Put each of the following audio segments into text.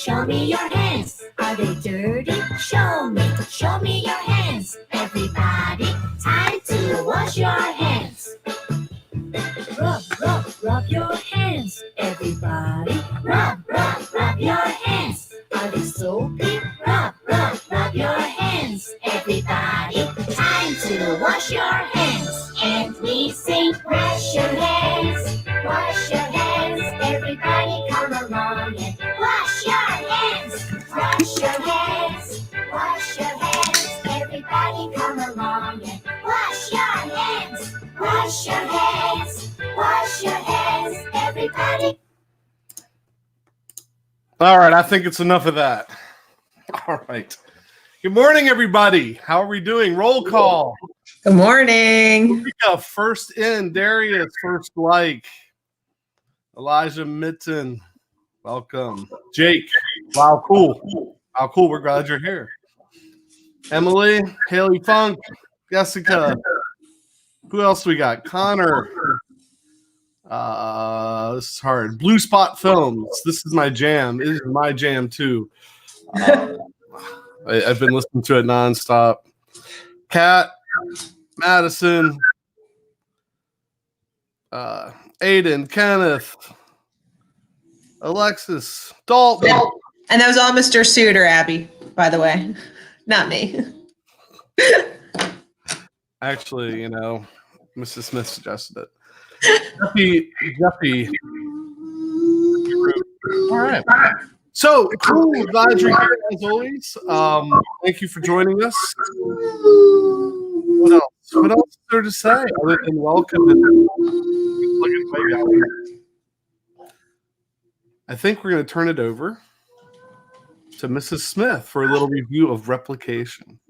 Show me your hands. Are they dirty? Show me your hands. Everybody, time to wash your hands. Rub your hands. Everybody, rub your hands. Are they soapy? Rub your hands. Everybody, time to wash your hands. And we sing, wash your hands. Wash your hands. Everybody come along and wash your hands. Wash your hands. Wash your hands. Everybody come along and wash your hands. Wash your hands. Wash your hands. Everybody. All right, I think it's enough of that. All right. Good morning, everybody. How are we doing? Roll call. Good morning. Eureka, first in. Darius, first like. Elijah Mitten, welcome. Jake, wow, cool. Wow, cool. We're glad you're here. Emily, Haley Funk, Jessica. Who else we got? Connor. This is hard. Blue Spot Films. This is my jam. It is my jam too. I've been listening to it nonstop. Kat, Madison, Aiden, Kenneth, Alexis, Dalton. And that was all Mr. Suter, Abby, by the way. Not me. Actually, you know, Mrs. Smith suggested it. Jeffy. All right. So, cool. Glad you're here as always. Thank you for joining us. What else? What else is there to say other than welcome and I think we're going to turn it over to Mrs. Smith for a little review of Replication.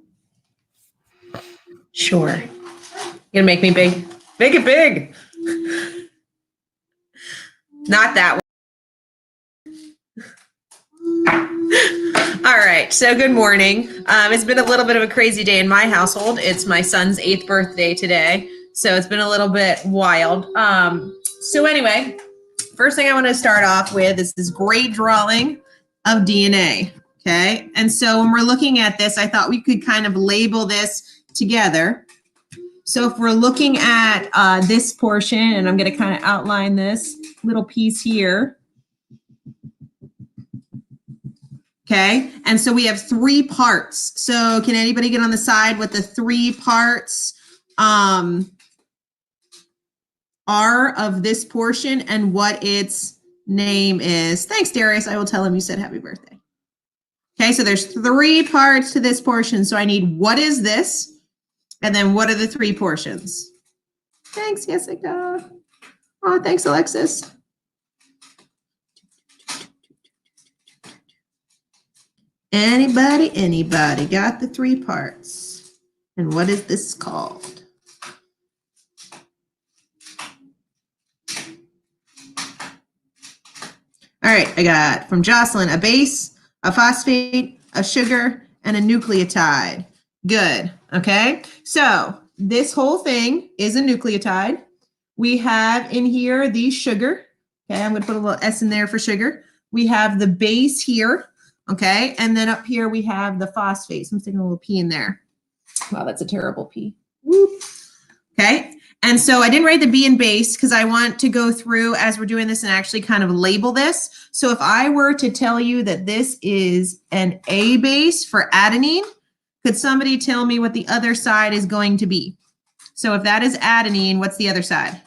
Sure. You're going to make me big? Make it big. Not that one. All right. So good morning. It's been a little bit of a crazy day in my household. It's my son's 8th birthday today. So it's been a little bit wild. So anyway, first thing I want to start off with is this great drawing of DNA. Okay. And so when we're looking at this, I thought we could kind of label this together. So if we're looking at this portion, and I'm going to kind of outline this little piece here. Okay. And so we have 3 parts. So can anybody get on the side what the 3 parts are of this portion and what its name is? Thanks, Darius. I will tell him you said happy birthday. Okay, so there's 3 parts to this portion. So I need what is this? And then what are the 3 portions? Thanks, Jessica. Oh, thanks, Alexis. Anybody got the 3 parts? And what is this called? All right, I got from Jocelyn, a base, a phosphate, a sugar, and a nucleotide. Good, okay? So this whole thing is a nucleotide. We have in here the sugar. Okay, I'm gonna put a little S in there for sugar. We have the base here, okay? And then up here we have the phosphate. So I'm sticking a little P in there. Wow, that's a terrible P. Whoop. Okay. And so I didn't write the B in base because I want to go through as we're doing this and actually kind of label this. So if I were to tell you that this is an A base for adenine, could somebody tell me what the other side is going to be? So if that is adenine, what's the other side?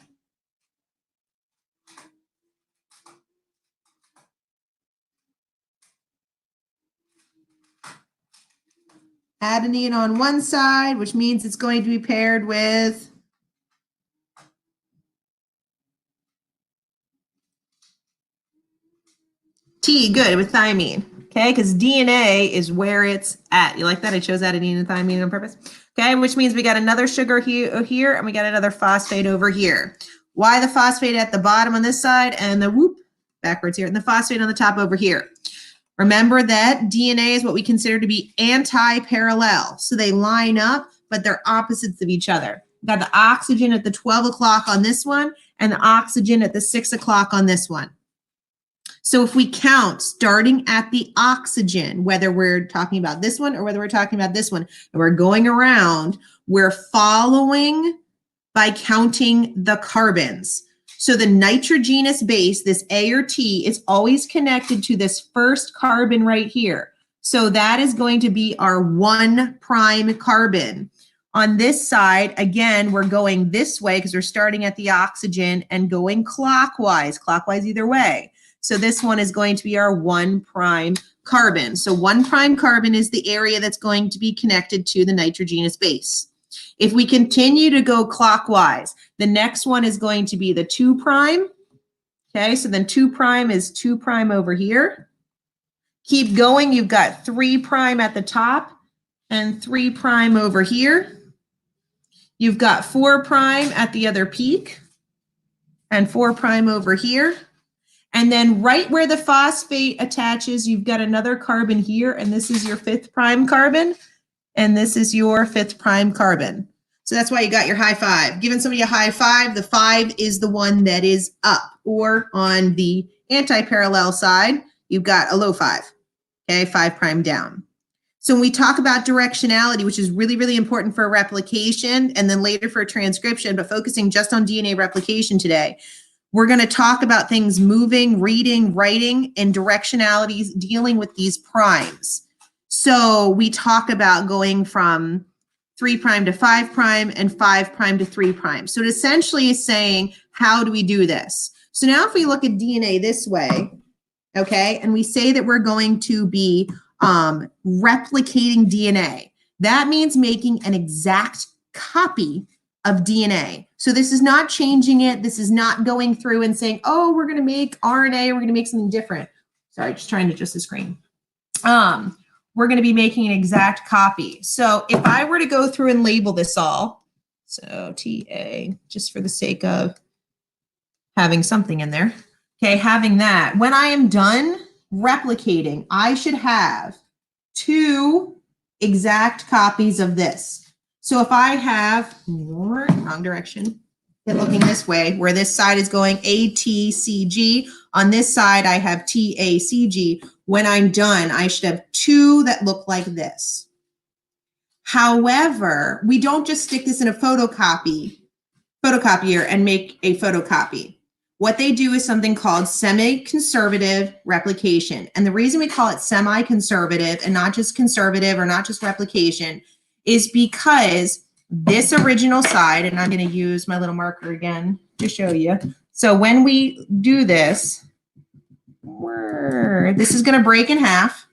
Adenine on one side, which means it's going to be paired with T, good, with thymine, okay? Because DNA is where it's at. You like that? I chose adenine and thymine on purpose. Okay, which means we got another sugar here and we got another phosphate over here. Why the phosphate at the bottom on this side and the whoop backwards here and the phosphate on the top over here? Remember that DNA is what we consider to be anti-parallel. So they line up, but they're opposites of each other. We've got the oxygen at the 12 o'clock on this one and the oxygen at the 6 o'clock on this one. So if we count starting at the oxygen, whether we're talking about this one or whether we're talking about this one, and we're going around, we're following by counting the carbons. So the nitrogenous base, this A or T, is always connected to this first carbon right here. So that is going to be our 1' carbon. On this side, again, we're going this way because we're starting at the oxygen and going clockwise either way. So this one is going to be our 1' carbon. So 1' carbon is the area that's going to be connected to the nitrogenous base. If we continue to go clockwise, the next one is going to be the 2'. Okay, so then 2' is 2' over here. Keep going, you've got 3' at the top and 3' over here. You've got 4' at the other peak and 4' over here. And then right where the phosphate attaches, you've got another carbon here, and this is your 5' carbon, and this is your 5' carbon. So that's why you got your high five. Giving somebody a high five, the 5 is the one that is up, or on the anti-parallel side, you've got a low 5, okay, 5' down. So when we talk about directionality, which is really, really important for replication and then later for transcription, but focusing just on DNA replication today, we're going to talk about things moving, reading, writing, and directionalities dealing with these primes. So we talk about going from 3' to 5' and 5' to 3'. So it essentially is saying, how do we do this? So now if we look at DNA this way, okay, and we say that we're going to be replicating DNA, that means making an exact copy of DNA. So this is not changing it. This is not going through and saying, oh, we're going to make RNA, we're going to make something different. Sorry, just trying to adjust the screen. We're going to be making an exact copy. So if I were to go through and label this all, so TA, just for the sake of having something in there, okay, having that, when I am done replicating, I should have 2 exact copies of this. So if I have, wrong direction, looking this way, where this side is going ATCG, on this side I have TACG. When I'm done, I should have 2 that look like this. However, we don't just stick this in a photocopier and make a photocopy. What they do is something called semi-conservative replication. And the reason we call it semi-conservative and not just conservative or not just replication is because this original side, and I'm going to use my little marker again to show you. So when we do this, this is going to break in half.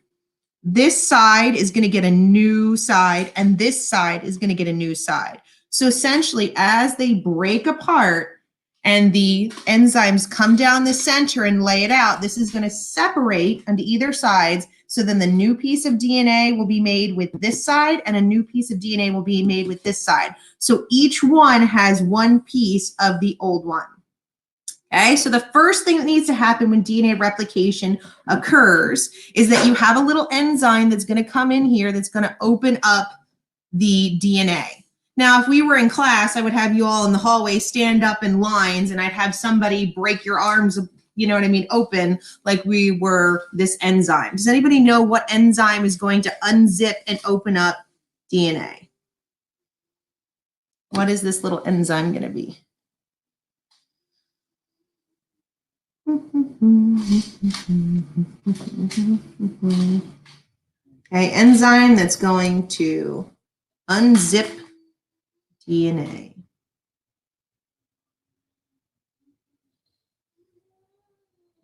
This side is going to get a new side, and this side is going to get a new side. So essentially, as they break apart and the enzymes come down the center and lay it out, this is going to separate onto either sides. So then the new piece of DNA will be made with this side, and a new piece of DNA will be made with this side. So each one has one piece of the old one. Okay, so the first thing that needs to happen when DNA replication occurs is that you have a little enzyme that's going to come in here that's going to open up the DNA. Now, if we were in class, I would have you all in the hallway stand up in lines, and I'd have somebody break your arms, you know what I mean, open like we were this enzyme. Does anybody know what enzyme is going to unzip and open up DNA? What is this little enzyme going to be? Okay, enzyme that's going to unzip DNA.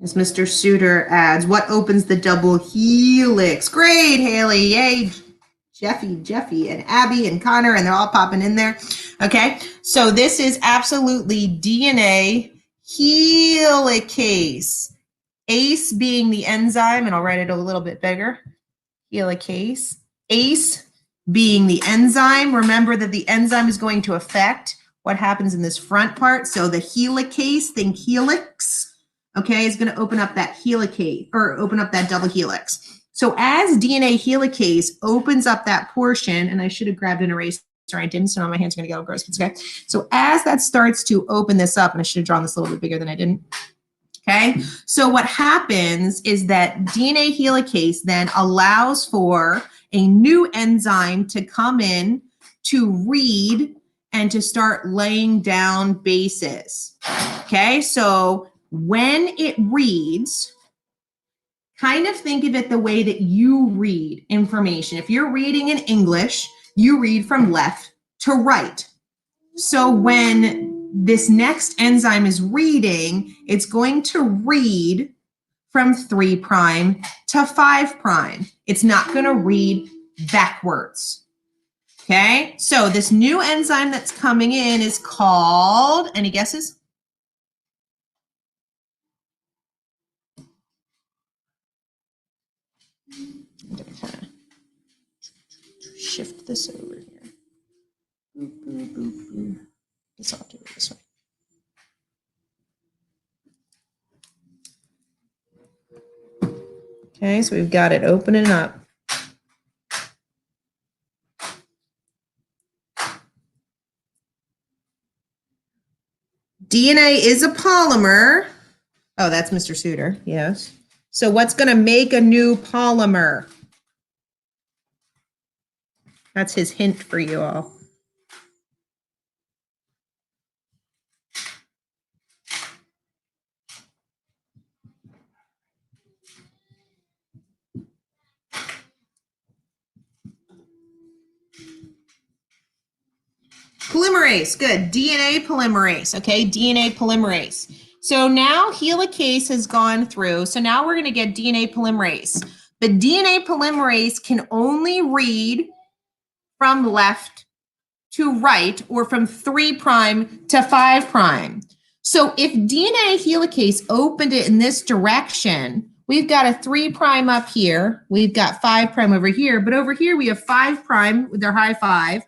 As Mr. Suter adds, what opens the double helix? Great, Haley. Yay. Jeffy, and Abby, and Connor, and they're all popping in there. Okay, so this is absolutely DNA helicase. ACE being the enzyme, and I'll write it a little bit bigger. Helicase. ACE being the enzyme. Remember that the enzyme is going to affect what happens in this front part. So the helicase, think helix, okay, is going to open up that helicase, or open up that double helix. So as DNA helicase opens up that portion, and I should have grabbed an eraser, I didn't, so now my hands are going to get all gross. Okay. So as that starts to open this up, and I should have drawn this a little bit bigger than I didn't. Okay, so what happens is that DNA helicase then allows for a new enzyme to come in to read and to start laying down bases. Okay, so when it reads, kind of think of it the way that you read information. If you're reading in English, you read from left to right. So when this next enzyme is reading, it's going to read from 3' to 5'. It's not going to read backwards. Okay, so this new enzyme that's coming in is called, any guesses? I'm going to kind of shift this over here. Boop, boop, boop, boop. Guess I'll do it this way. Okay, so we've got it opening up. DNA is a polymer. Oh, that's Mr. Suter, yes. So what's going to make a new polymer? That's his hint for you all. Polymerase, good. DNA polymerase, okay? DNA polymerase. So now helicase has gone through. So now we're going to get DNA polymerase. But DNA polymerase can only read from left to right or from 3' to 5'. So if DNA helicase opened it in this direction, we've got a 3' up here. We've got 5' over here. But over here we have 5' with their high 5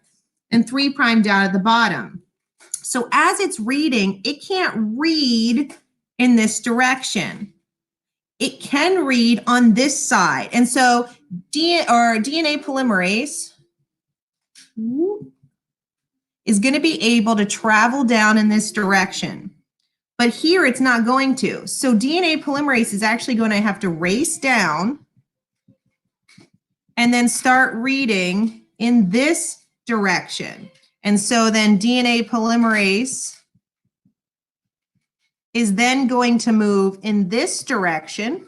and 3' down at the bottom. So as it's reading, it can't read in this direction. It can read on this side. And so DNA polymerase is going to be able to travel down in this direction. But here it's not going to. So DNA polymerase is actually going to have to race down and then start reading in this direction. And so then DNA polymerase is then going to move in this direction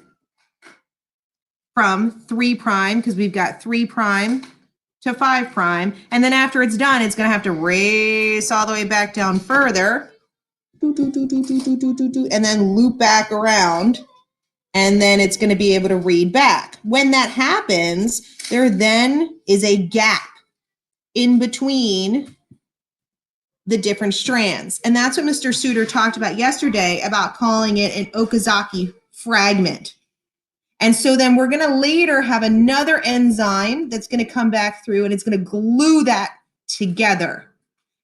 from 3' because we've got 3' to 5'. And then after it's done, it's going to have to race all the way back down further and then loop back around. And then it's going to be able to read back. When that happens, there then is a gap in between the different strands. And that's what Mr. Suter talked about yesterday about calling it an Okazaki fragment. And so then we're going to later have another enzyme that's going to come back through and it's going to glue that together.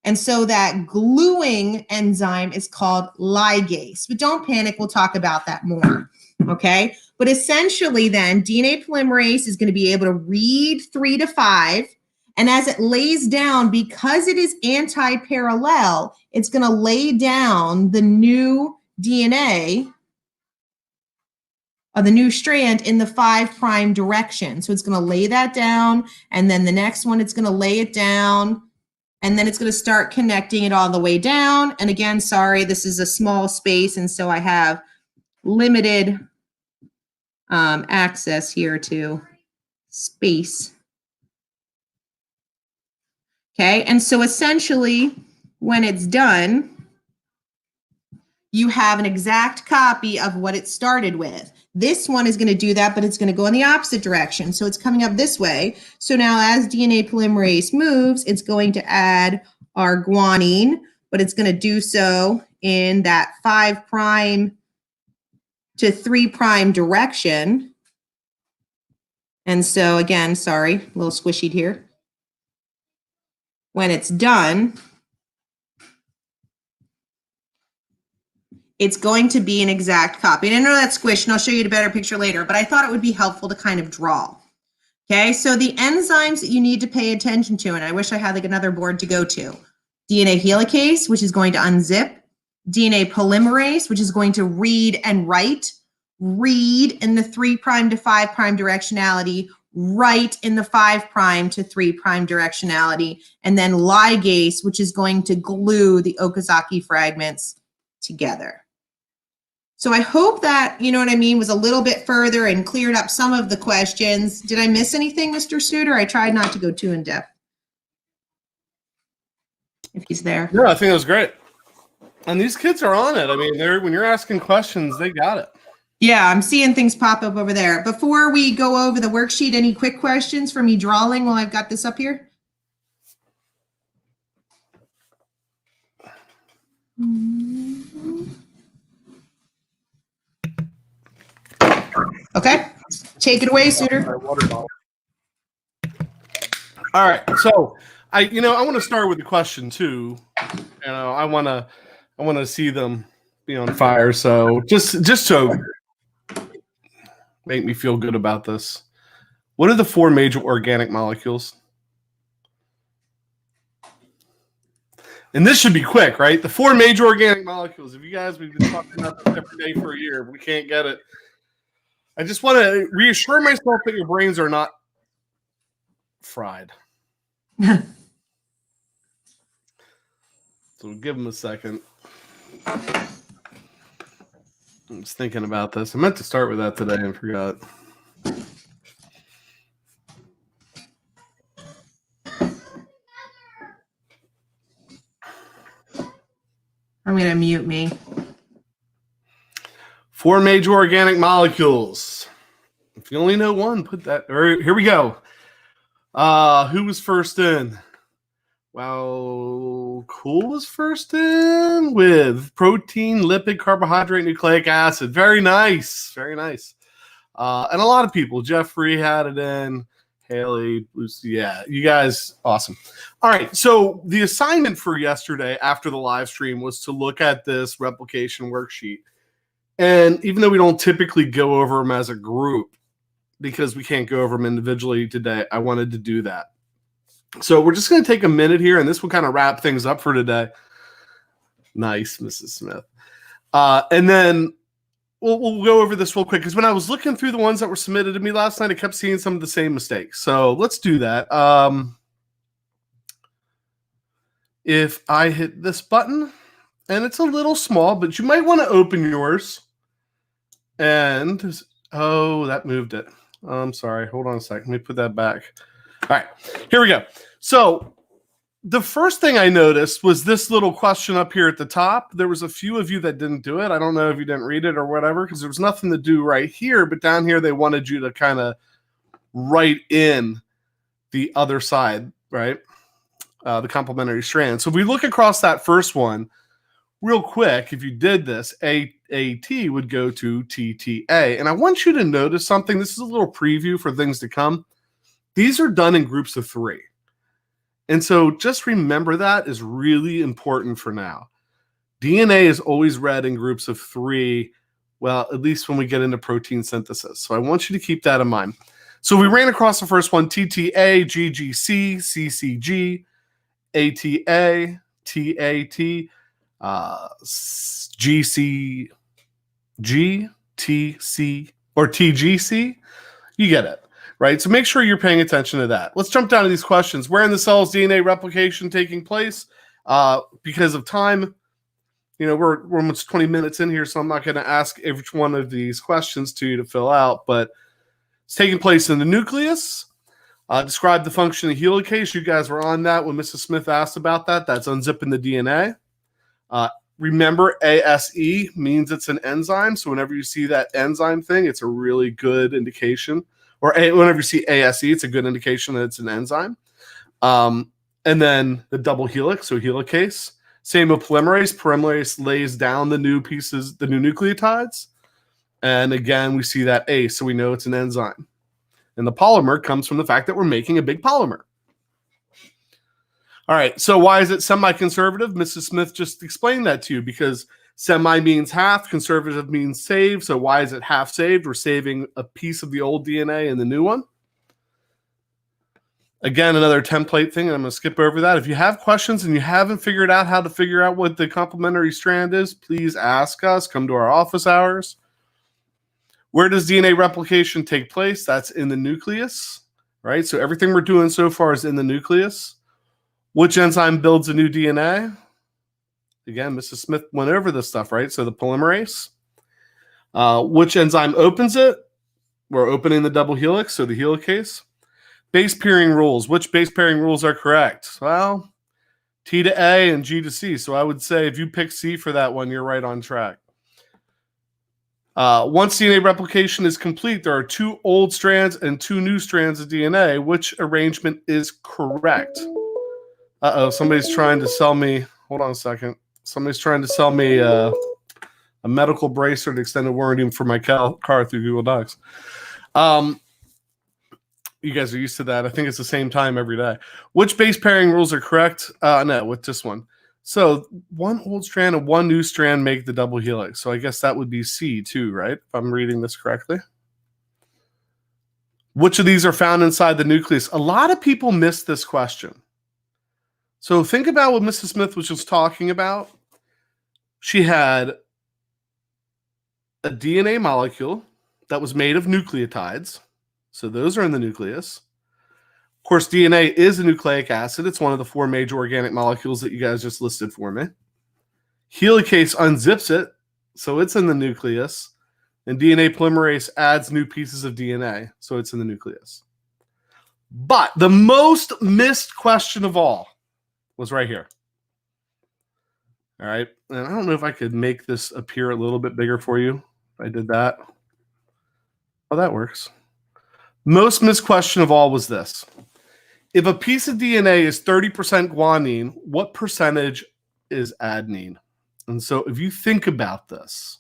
And so that gluing enzyme is called ligase. But don't panic, we'll talk about that more. Okay? But essentially then DNA polymerase is going to be able to read 3 to 5. And as it lays down, because it is anti-parallel, it's going to lay down the new DNA of the new strand in the 5' direction. So it's going to lay that down, and then the next one, it's going to lay it down, and then it's going to start connecting it all the way down. And again, sorry, this is a small space, and so I have limited access here to space. Okay, and so essentially, when it's done, you have an exact copy of what it started with. This one is going to do that, but it's going to go in the opposite direction. So it's coming up this way. So now as DNA polymerase moves, it's going to add our guanine, but it's going to do so in that 5' to 3' direction. And so again, sorry, a little squishy here. When it's done, it's going to be an exact copy. And I know that's squished, and I'll show you a better picture later, but I thought it would be helpful to kind of draw. Okay, so the enzymes that you need to pay attention to, and I wish I had like another board to go to. DNA helicase, which is going to unzip. DNA polymerase, which is going to read and write, read in the 3' to 5' directionality, write in the 5' to 3' directionality, and then ligase, which is going to glue the Okazaki fragments together. So I hope that, you know what I mean, was a little bit further and cleared up some of the questions. Did I miss anything, Mr. Studer? I tried not to go too in depth. If he's there. No, I think it was great. And these kids are on it. I mean, when you're asking questions, they got it. Yeah, I'm seeing things pop up over there. Before we go over the worksheet, any quick questions for me drawing while I've got this up here? Okay, take it away, Suitor. All right, so I want to start with the question too. I want to see them be on fire. So just so make me feel good about this. What are the 4 major organic molecules? And this should be quick, right? The 4 major organic molecules. If you guys, we've been talking about this every day for a year. We can't get it. I just want to reassure myself that your brains are not fried. So give them a second. I'm just thinking about this. I meant to start with that today and forgot. I'm going to mute me. 4 major organic molecules. If you only know one, put that. Here we go. Who was first in? Well, Cool was first in with protein, lipid, carbohydrate, nucleic acid. Very nice. Very nice. And a lot of people. Jeffrey had it in. Haley, Lucy. Yeah, you guys, awesome. All right. So the assignment for yesterday after the live stream was to look at this replication worksheet. And even though we don't typically go over them as a group, because we can't go over them individually today, I wanted to do that. So we're just going to take a minute here, and this will kind of wrap things up for today. Nice, Mrs. Smith. And then we'll go over this real quick, because when I was looking through the ones that were submitted to me last night, I kept seeing some of the same mistakes. So let's do that. If I hit this button, and it's a little small, but you might want to open yours. And, oh, that moved it. I'm sorry. Hold on a second. Let me put that back. All right, here we go. So the first thing I noticed was this little question up here at the top. There was a few of you that didn't do it. I don't know if you didn't read it or whatever, because there was nothing to do right here. But down here, they wanted you to kind of write in the other side, right? The complementary strand. So if we look across that first one, real quick, if you did this, AAT would go to TTA. And I want you to notice something. This is a little preview for things to come. These are done in groups of 3. And so just remember that is really important for now. DNA is always read in groups of 3, well, at least when we get into protein synthesis. So I want you to keep that in mind. So we ran across the first one, TTA, GGC, CCG, ATA, TAT, GCG, TC, or TGC. You get it, right? So make sure you're paying attention to that. Let's jump down to these questions. Where in the cell is DNA replication taking place? Because of time, we're almost 20 minutes in here, so I'm not going to ask every one of these questions to you to fill out, but it's taking place in the nucleus. Describe the function of helicase. You guys were on that when Mrs. Smith asked about that. That's unzipping the DNA. Remember, ASE means it's an enzyme. So whenever you see that enzyme thing, it's a really good indication. Or whenever you see ASE, it's a good indication that it's an enzyme. And then the double helix, so helicase. Same with polymerase. Polymerase lays down the new pieces, the new nucleotides. And again, we see that ACE, so we know it's an enzyme. And the polymer comes from the fact that we're making a big polymer. All right, so why is it semi-conservative? Mrs. Smith just explained that to you, because semi means half, conservative means save. So why is it half saved? We're saving a piece of the old DNA and the new one. Again, another template thing. I'm going to skip over that. If you have questions and you haven't figured out how to figure out what the complementary strand is, please ask us. Come to our office hours. Where does DNA replication take place? That's in the nucleus, right? So everything we're doing so far is in the nucleus. Which enzyme builds a new DNA? Again, Mrs. Smith went over this stuff, right? So the polymerase. Which enzyme opens it? We're opening the double helix, so the helicase. Base pairing rules. Which base pairing rules are correct? Well, T to A and G to C. So I would say if you pick C for that one, you're right on track. Once DNA replication is complete, there are 2 old strands and 2 new strands of DNA. Which arrangement is correct? Uh-oh, somebody's trying to sell me. Hold on a second. Somebody's trying to sell me a medical bracelet extended warranty for my car through Google Docs. You guys are used to that. I think it's the same time every day. Which base pairing rules are correct? No, with this one. So 1 old strand and 1 new strand make the double helix. So I guess that would be C too, right? If I'm reading this correctly. Which of these are found inside the nucleus? A lot of people miss this question. So think about what Mrs. Smith was just talking about. She had a DNA molecule that was made of nucleotides. So those are in the nucleus. Of course, DNA is a nucleic acid. It's one of the 4 major organic molecules that you guys just listed for me. Helicase unzips it, so it's in the nucleus. And DNA polymerase adds new pieces of DNA, so it's in the nucleus. But the most missed question of all was right here. All right. And I don't know if I could make this appear a little bit bigger for you. If I did that. Oh, that works. Most missed question of all was this. If a piece of DNA is 30% guanine, what percentage is adenine? And so if you think about this,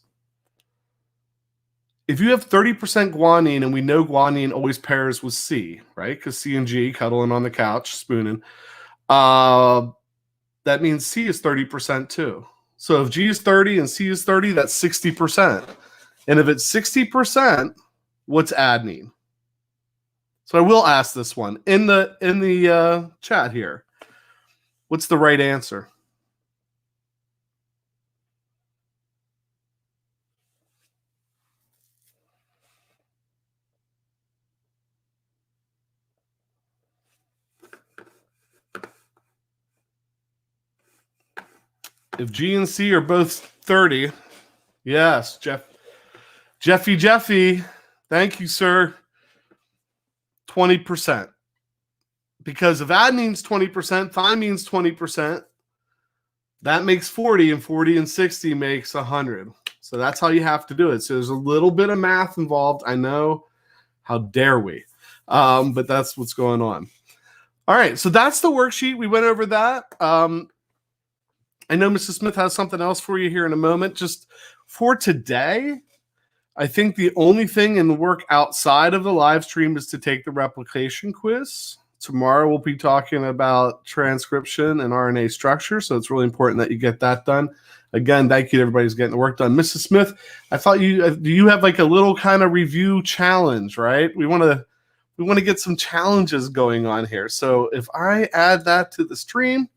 if you have 30% guanine, and we know guanine always pairs with C, right? Because C and G cuddling on the couch, spooning. That means C is 30% too. So if G is 30 and C is 30, that's 60%. And if it's 60%, what's adenine? So I will ask this one in the chat here. What's the right answer? If G and C are both 30, yes, Jeffy, thank you, sir. 20%. Because if adenine's 20%, thymeine's 20%, that makes 40, and 40 and 60 makes 100. So that's how you have to do it. So there's a little bit of math involved. I know. How dare we? But that's what's going on. All right, so that's the worksheet. We went over that. I know Mrs. Smith has something else for you here in a moment. Just for today, I think the only thing in the work outside of the live stream is to take the replication quiz. Tomorrow we'll be talking about transcription and RNA structure, so it's really important that you get that done. Again, thank you to everybody who's getting the work done. Mrs. Smith, I thought you have like a little kind of review challenge, right? We want to get some challenges going on here. So if I add that to the stream,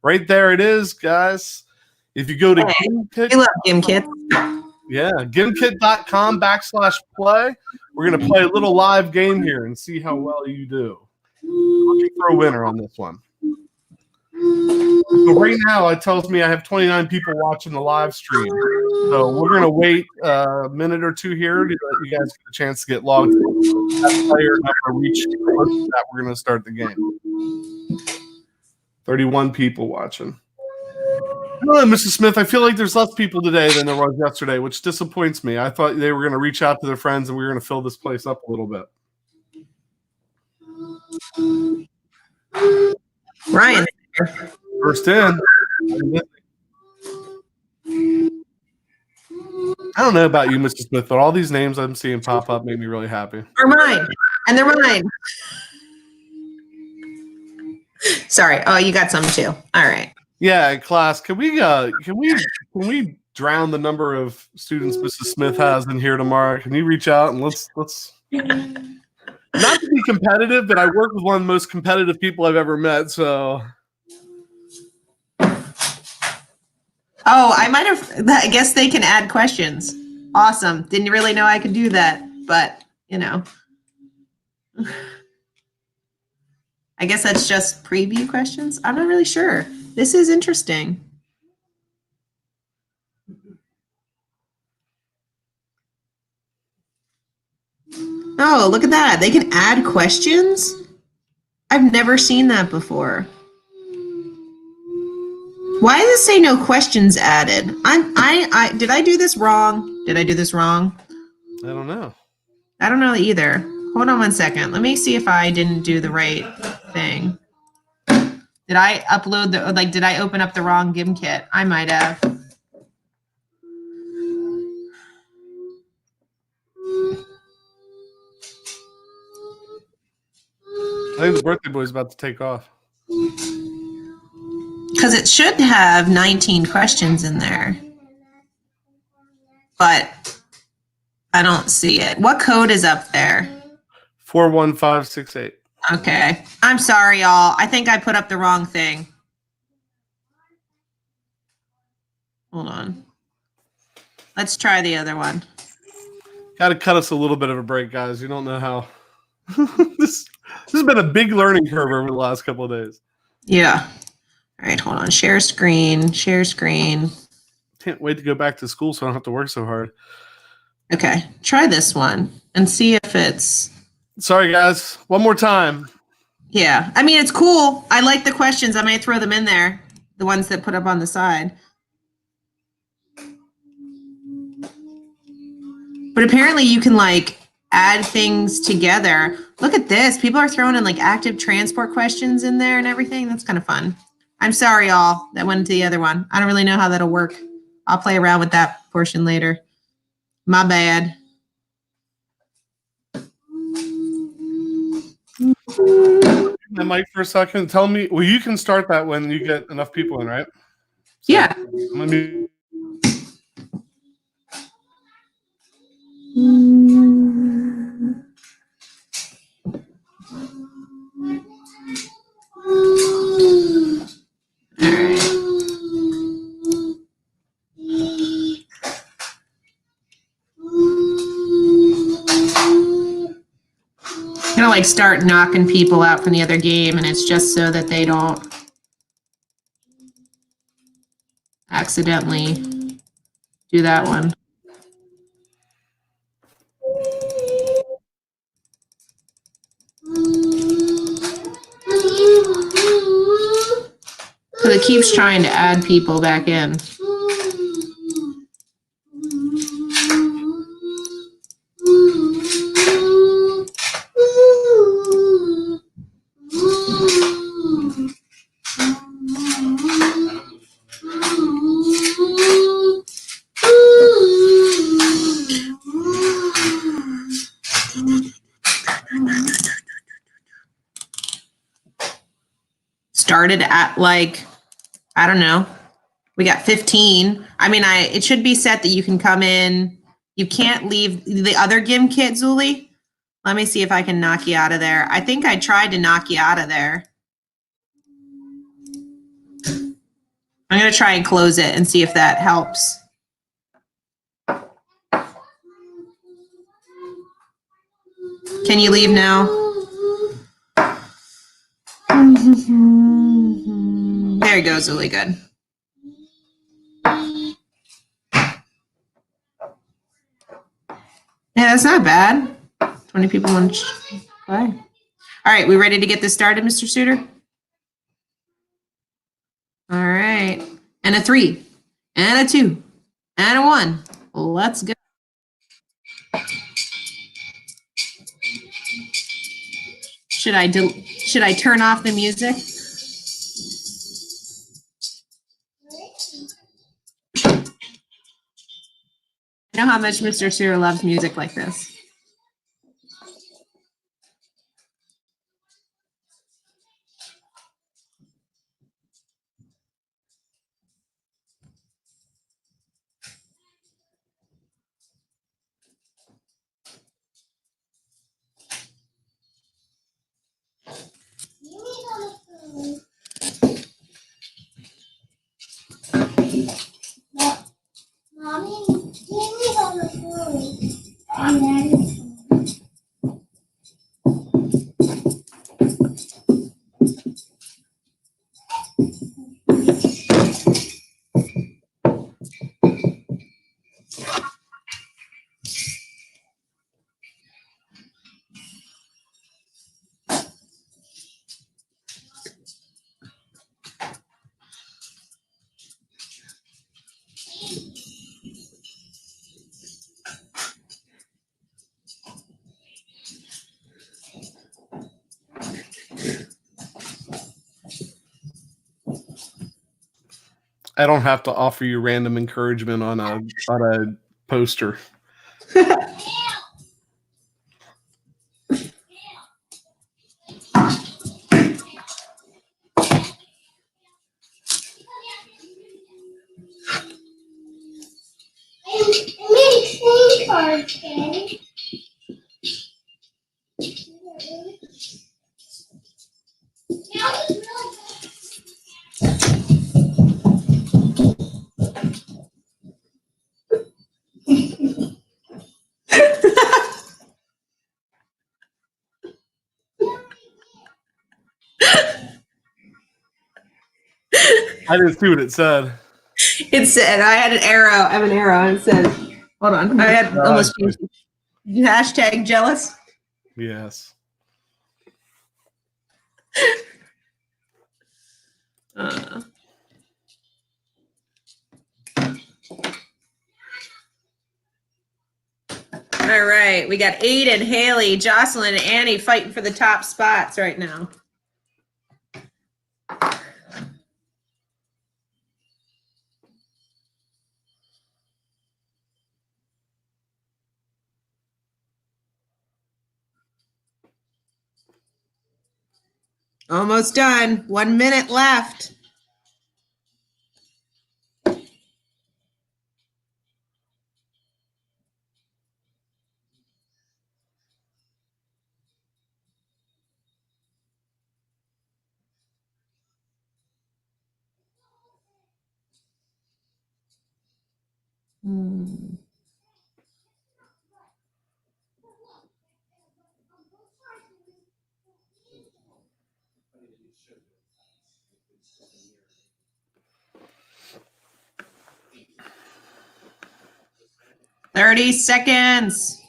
right there it is, guys. If you go to GimKit, we love GimKit. Yeah, gimkit.com/play. We're going to play a little live game here and see how well you do. Looking for a winner on this one. So right now, it tells me I have 29 people watching the live stream. So we're going to wait a minute or two here to let you guys get a chance to get logged in. That player number reached that, we're going to start the game. 31 people watching. Mrs. Smith, I feel like there's less people today than there was yesterday, which disappoints me. I thought they were going to reach out to their friends and we were going to fill this place up a little bit. Ryan. First in. I don't know about you, Mrs. Smith, but all these names I'm seeing pop up make me really happy. They're mine. And they're mine. Sorry. Oh, you got some too. All right. Yeah, class. Can we drown the number of students Mrs. Smith has in here tomorrow? Can you reach out and let's Not to be competitive, but I work with one of the most competitive people I've ever met. So, I might have. I guess they can add questions. Awesome. Didn't really know I could do that, but I guess that's just preview questions. I'm not really sure. This is interesting. Oh, look at that. They can add questions. I've never seen that before. Why does it say no questions added? Did I do this wrong? Did I do this wrong? I don't know. I don't know either. Hold on one second. Let me see if I didn't do the right thing. Did I upload did I open up the wrong GimKit? I might have. I think the birthday boy's about to take off. Because it should have 19 questions in there. But I don't see it. What code is up there? 41568. Okay. I'm sorry, y'all. I think I put up the wrong thing. Hold on. Let's try the other one. Got to cut us a little bit of a break, guys. You don't know how. This has been a big learning curve over the last couple of days. Yeah. All right, hold on. Share screen. Share screen. Can't wait to go back to school so I don't have to work so hard. Okay. Try this one and see if it's... Sorry, guys. One more time. Yeah. I mean, it's cool. I like the questions. I might throw them in there. The ones that put up on the side. But apparently you can add things together. Look at this. People are throwing in active transport questions in there and everything. That's kind of fun. I'm sorry, y'all. That went to the other one. I don't really know how that'll work. I'll play around with that portion later. My bad. The mic for a second. Tell me. Well, you can start that when you get enough people in, right? So Yeah. Let me. I'm gonna start knocking people out from the other game, and it's just so that they don't accidentally do that one. So it keeps trying to add people back in. Started at I don't know. We got 15. I mean, it should be set that you can come in. You can't leave the other GimKit, Zuli. Let me see if I can knock you out of there. I think I tried to knock you out of there. I'm going to try and close it and see if that helps. Can you leave now? There you go, Zuli. Good. Yeah, that's not bad. 20 people want to play. All right, we ready to get this started, Mr. Suter? All right. And a 3, and a 2, and a 1. Let's go. Should I turn off the music? I know how much Mr. Suter loves music like this. I don't have to offer you random encouragement on a poster. I didn't see what it said. It said I had an arrow. I have an arrow, and it said, "Hold on." I had almost hashtag jealous. Yes. All right, we got Aiden, Haley, Jocelyn, and Annie fighting for the top spots right now. Almost done. 1 minute left. Hmm. "30 seconds.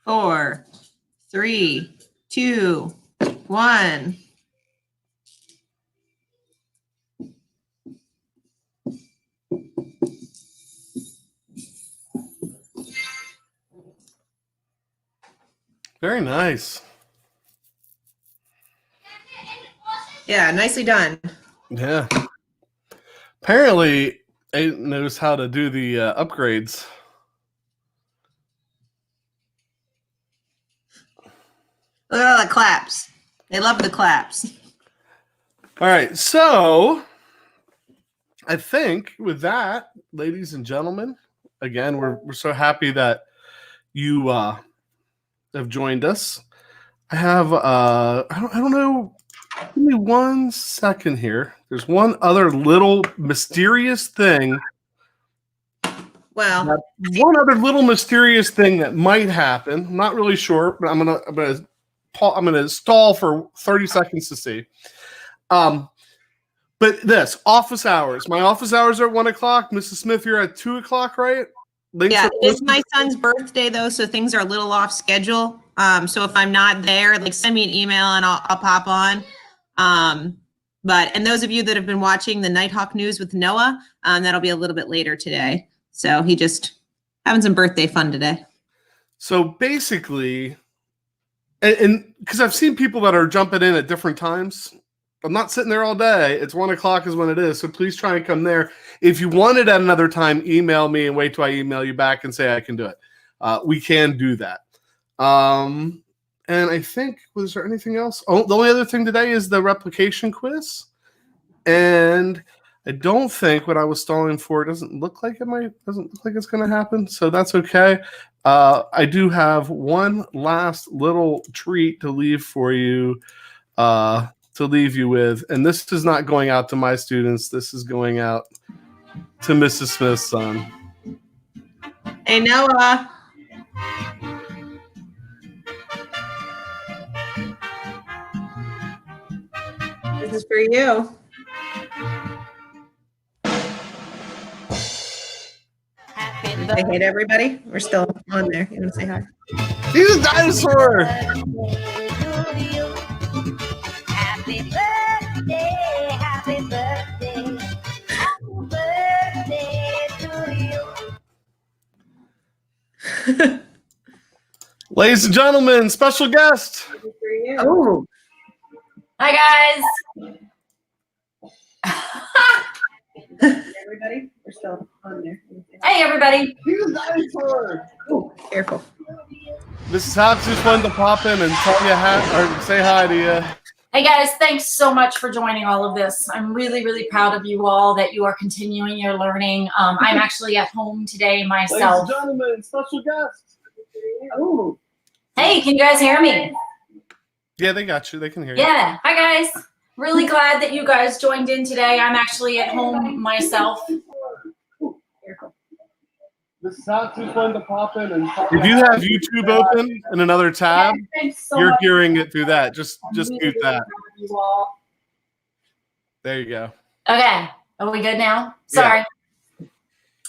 Four, 3, 2, 1. Very nice. Yeah, nicely done. Yeah. Apparently, Aiden knows how to do the upgrades. Look at all the claps. They love the claps. All right, so I think with that, ladies and gentlemen, again, we're so happy that you have joined us. I have I don't know. Give me 1 second here. There's one other little mysterious thing. Well, One other little mysterious thing that might happen. I'm not really sure, but I'm gonna stall for 30 seconds to see. But this office hours. My office hours are at 1 o'clock. Mrs. Smith, you're at 2 o'clock, right? yeah, it's my son's birthday though, so things are a little off schedule. So if I'm not there, like send me an email and I'll pop on. And those of you that have been watching the Nighthawk News with Noah, that'll be a little bit later today. So he just having some birthday fun today. So basically, and because I've seen people that are jumping in at different times. I'm not sitting there all day. It's 1 o'clock is when it is. So please try and come there. If you want it at another time, email me and wait till I email you back and say I can do it. We can do that. And I think, was there anything else? Oh, the only other thing today is the replication quiz. And I don't think what I was stalling for doesn't look like it's going to happen. So that's okay. I do have one last little treat to leave for you. To leave you with, and this is not going out to my students. This is going out to Mrs. Smith's son. Hey, Noah. This is for you. Say hey to everybody. We're still on there. You want to say hi? He's a dinosaur. Happy birthday, happy birthday, happy birthday to you. Ladies and gentlemen, special guest. Oh, Hi guys. everybody, we're still on there. Hey everybody. He's a dinosaur. Oh, careful. Mrs. Hobbs just wanted to pop in and tell you or say hi to you. Hey guys, thanks so much for joining all of this. I'm really, really proud of you all that you are continuing your learning. I'm actually at home today myself. Ladies and gentlemen, special guest. Oh. Hey, can you guys hear me? Yeah, they got you. They can hear you. Yeah. Hi guys. Really glad that you guys joined in today. I'm actually at home myself. Mrs. Hobbs just wanted to pop in and tell you. If you have YouTube open in another tab, Thanks so you're much. hearing it through that. Just I'm really, mute really that. proud of you all. There you go. Okay. Are we good now? Sorry.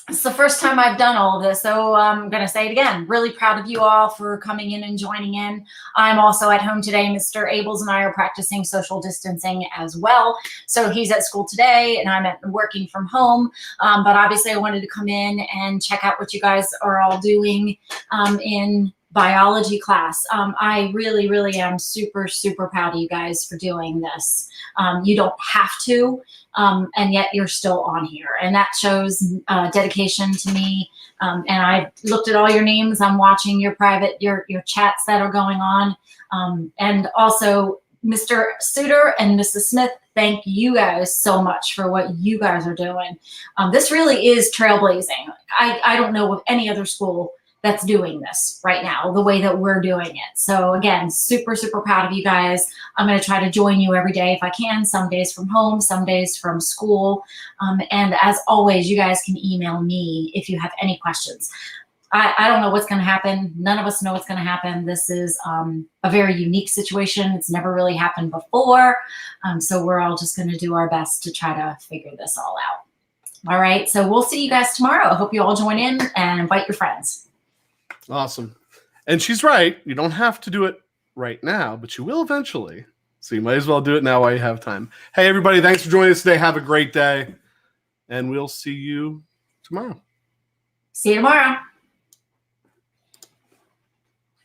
It's the first time I've done all of this, so I'm going to say it again. Really proud of you all for coming in and joining in. I'm also at home today. Mr. Abels and I are practicing social distancing as well. So he's at school today, and I'm working from home. But obviously, I wanted to come in and check out what you guys are all doing in biology class. I really, really am super, super proud of you guys for doing this. You don't have to. And yet you're still on here, and that shows dedication to me. And I looked at all your names. I'm watching your private, your chats that are going on. And also Mr. Suter and Mrs. Smith, thank you guys so much for what you guys are doing. This really is trailblazing. I don't know of any other school that's doing this right now, the way that we're doing it. So again, super, super proud of you guys. I'm going to try to join you every day if I can, some days from home, some days from school. And as always, you guys can email me if you have any questions. I don't know what's going to happen. None of us know what's going to happen. This is a very unique situation. It's never really happened before. So we're all just going to do our best to try to figure this all out. All right. So we'll see you guys tomorrow. I hope you all join in and invite your friends. Awesome. And she's right. You don't have to do it right now, but you will eventually. So you might as well do it now while you have time. Hey, everybody. Thanks for joining us today. Have a great day. And we'll see you tomorrow. See you tomorrow.